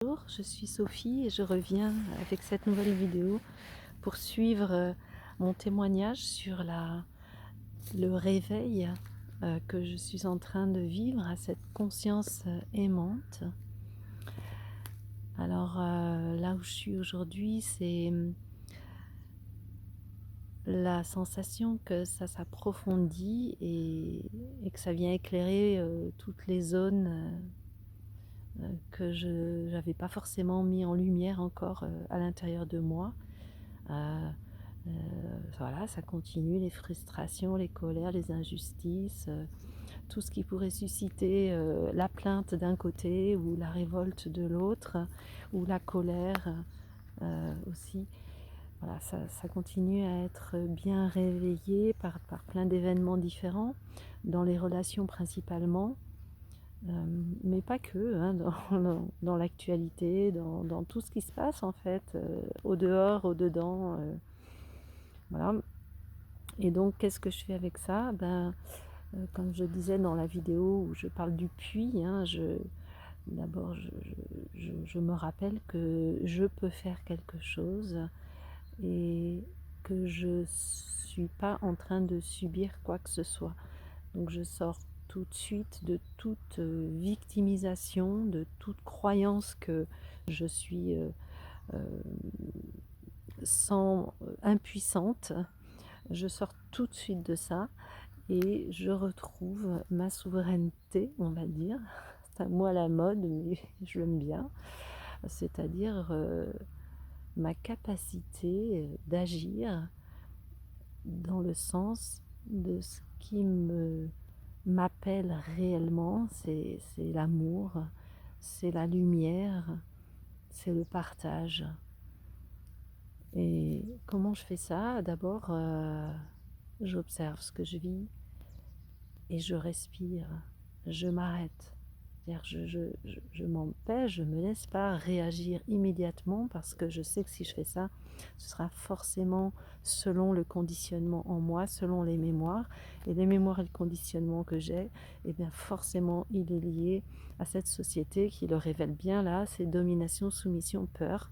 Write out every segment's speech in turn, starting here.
Bonjour, je suis Sophie et je reviens avec cette nouvelle vidéo pour suivre mon témoignage sur le réveil que je suis en train de vivre à cette conscience aimante. Alors là où je suis aujourd'hui, c'est la sensation que ça s'approfondit et que ça vient éclairer toutes les zones que je n'avais pas forcément mis en lumière encore à l'intérieur de moi. Euh, voilà, ça continue, les frustrations, les colères, les injustices, tout ce qui pourrait susciter la plainte d'un côté ou la révolte de l'autre, ou la colère aussi. Voilà, ça continue à être bien réveillé par plein d'événements différents, dans les relations principalement. Mais pas que, hein, dans l'actualité, dans tout ce qui se passe en fait, au dehors, au dedans, voilà. Et donc qu'est-ce que je fais avec ça? Comme je disais dans la vidéo où je parle du puits, hein, d'abord je me rappelle que je peux faire quelque chose et que je suis pas en train de subir quoi que ce soit. Donc je sors tout de suite de toute victimisation, de toute croyance que je suis impuissante. Je sors tout de suite de ça et je retrouve ma souveraineté, on va dire. C'est un mot à la mode, mais je l'aime bien. C'est-à-dire ma capacité d'agir dans le sens de ce qui m'appelle réellement, c'est l'amour, c'est la lumière, c'est le partage. Et comment je fais ça? D'abord, j'observe ce que je vis et je respire, je m'arrête. C'est-à-dire je m'empêche, je ne me laisse pas réagir immédiatement parce que je sais que si je fais ça, ce sera forcément selon le conditionnement en moi, selon les mémoires. Et les mémoires et le conditionnement que j'ai, eh bien forcément il est lié à cette société qui le révèle bien là, c'est domination, soumission, peur.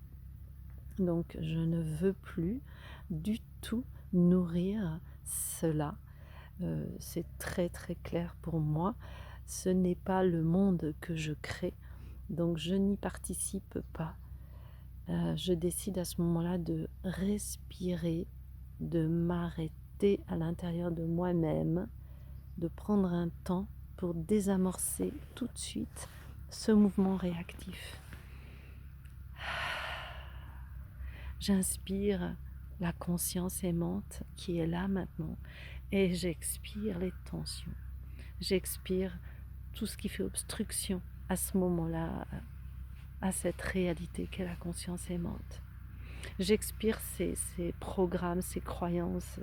Donc je ne veux plus du tout nourrir cela. C'est très très clair pour moi. Ce n'est pas le monde que je crée, donc je n'y participe pas. Je décide à ce moment-là de respirer, de m'arrêter à l'intérieur de moi-même, de prendre un temps pour désamorcer tout de suite ce mouvement réactif. J'inspire la conscience aimante qui est là maintenant et j'expire les tensions. J'expire tout ce qui fait obstruction à ce moment-là, à cette réalité qu'est la conscience aimante. J'expire ces programmes, ces croyances,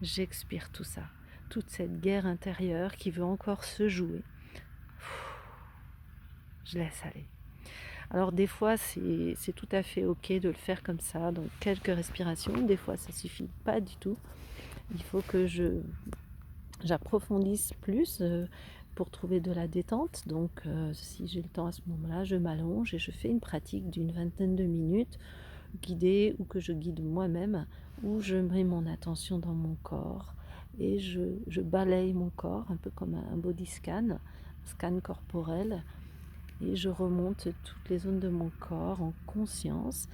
j'expire tout ça, toute cette guerre intérieure qui veut encore se jouer. Je laisse aller. Alors des fois c'est tout à fait ok de le faire comme ça, donc quelques respirations, des fois ça suffit pas du tout. Il faut que j'approfondisse plus pour trouver de la détente. Donc si j'ai le temps à ce moment-là, je m'allonge et je fais une pratique d'une vingtaine de minutes guidée ou que je guide moi-même, où je mets mon attention dans mon corps et je balaye mon corps un peu comme un body scan, un scan corporel, et je remonte toutes les zones de mon corps en conscience,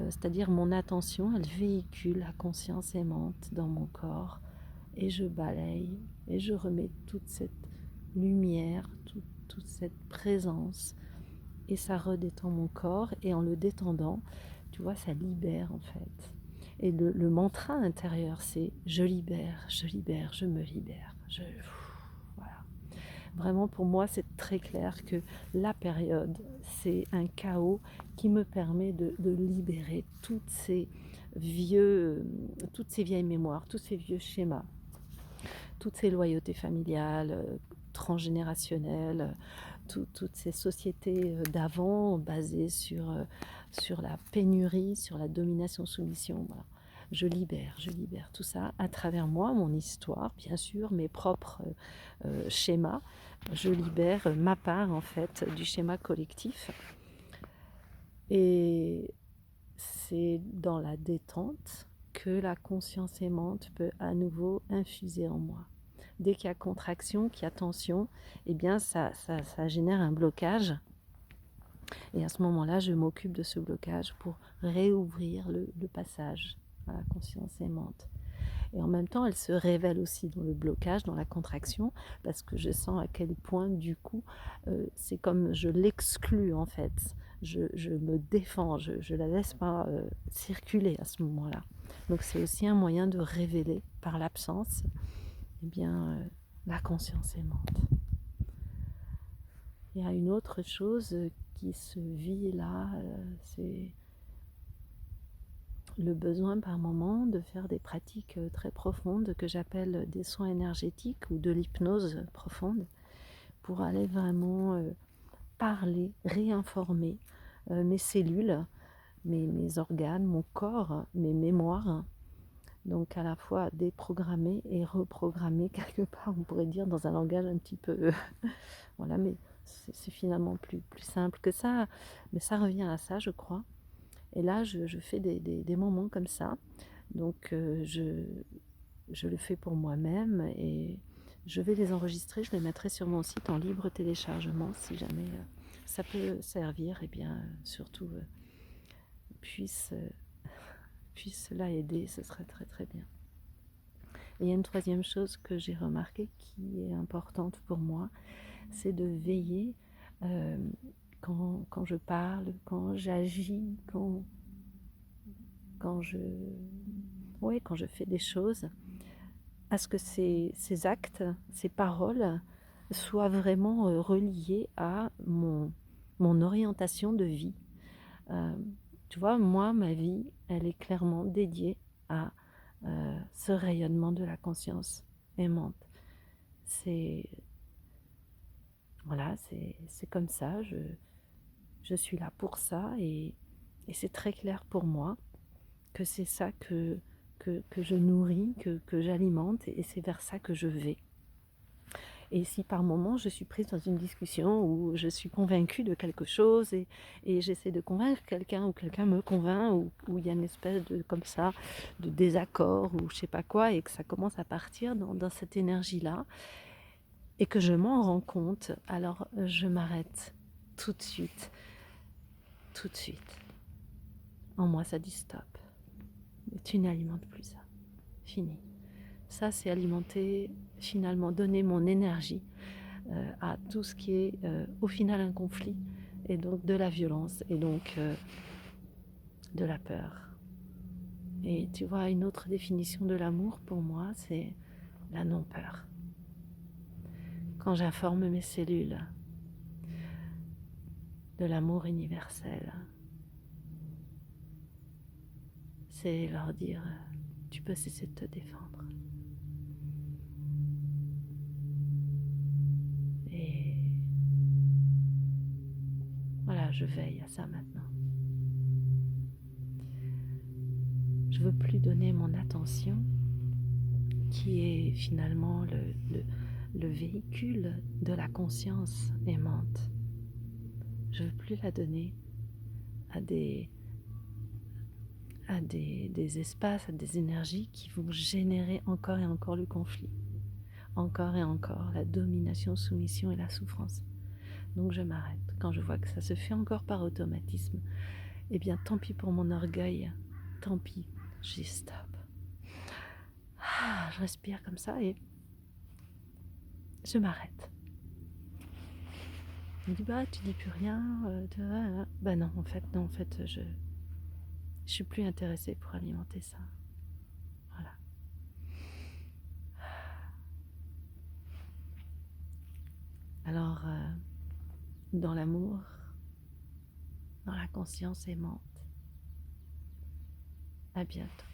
c'est-à-dire mon attention, elle véhicule la conscience aimante dans mon corps et je balaye et je remets toute cette lumière, toute cette présence, et ça redétend mon corps, et en le détendant, tu vois, ça libère en fait. Et le mantra intérieur, c'est je libère, je me libère. Voilà. Vraiment, pour moi, c'est très clair que la période, c'est un chaos qui me permet de libérer toutes ces vieilles mémoires, tous ces vieux schémas, toutes ces loyautés familiales, transgénérationnelles, toutes ces sociétés d'avant basées sur la pénurie, sur la domination-soumission. Voilà. Je libère tout ça à travers moi, mon histoire, bien sûr, mes propres schémas. Je libère ma part, en fait, du schéma collectif. Et c'est dans la détente que la conscience aimante peut à nouveau infuser en moi. Dès qu'il y a contraction, qu'il y a tension, eh bien ça génère un blocage. Et à ce moment-là, je m'occupe de ce blocage pour réouvrir le passage à la conscience aimante. Et en même temps, elle se révèle aussi dans le blocage, dans la contraction, parce que je sens à quel point, du coup, c'est comme je l'exclus en fait. Je me défends, je ne la laisse pas circuler à ce moment-là. Donc c'est aussi un moyen de révéler par l'absence eh bien, la conscience aimante. Il y a une autre chose qui se vit là, c'est le besoin par moment de faire des pratiques très profondes que j'appelle des soins énergétiques ou de l'hypnose profonde pour aller vraiment parler, réinformer mes cellules, mes organes, mon corps, mes mémoires. Donc à la fois déprogrammer et reprogrammer quelque part, on pourrait dire dans un langage un petit peu... voilà, mais c'est finalement plus simple que ça. Mais ça revient à ça, je crois. Et là, je fais des moments comme ça. Donc, je le fais pour moi-même et je vais les enregistrer. Je les mettrai sur mon site en libre téléchargement si jamais ça peut servir. Et bien, surtout, puisse, puisse cela aider. Ce serait très, très bien. Et il y a une troisième chose que j'ai remarquée qui est importante pour moi, c'est de veiller quand je parle, quand j'agis, quand je fais des choses, à ce que ces actes, ces paroles soient vraiment reliés à mon orientation de vie. Euh, Tu vois, moi, ma vie, elle est clairement dédiée à ce rayonnement de la conscience aimante. C'est voilà, c'est comme ça, je suis là pour ça et c'est très clair pour moi que c'est ça que je nourris, que j'alimente et c'est vers ça que je vais. Et si par moment je suis prise dans une discussion où je suis convaincue de quelque chose et j'essaie de convaincre quelqu'un ou quelqu'un me convainc ou il y a une espèce de comme ça de désaccord ou je sais pas quoi et que ça commence à partir dans cette énergie-là et que je m'en rends compte, alors je m'arrête tout de suite, tout de suite. En moi ça dit stop. Tu n'alimentes plus ça. Fini. Ça, c'est alimenter, finalement, donner mon énergie à tout ce qui est, au final, un conflit, et donc de la violence, et donc de la peur. Et tu vois, une autre définition de l'amour, pour moi, c'est la non-peur. Quand j'informe mes cellules de l'amour universel, c'est leur dire, tu peux cesser de te défendre. Et voilà, je veille à ça maintenant. Je veux plus donner mon attention, qui est finalement le véhicule de la conscience aimante. Je ne veux plus la donner à des espaces, à des énergies qui vont générer encore et encore le conflit, encore et encore la domination, soumission et la souffrance. Donc je m'arrête. Quand je vois que ça se fait encore par automatisme, eh bien tant pis pour mon orgueil, tant pis, j'y stop. Je respire comme ça et je m'arrête. Il me dit bah tu dis plus rien, bah non en fait je suis plus intéressée pour alimenter ça. Voilà. Alors dans l'amour, dans la conscience aimante, à bientôt.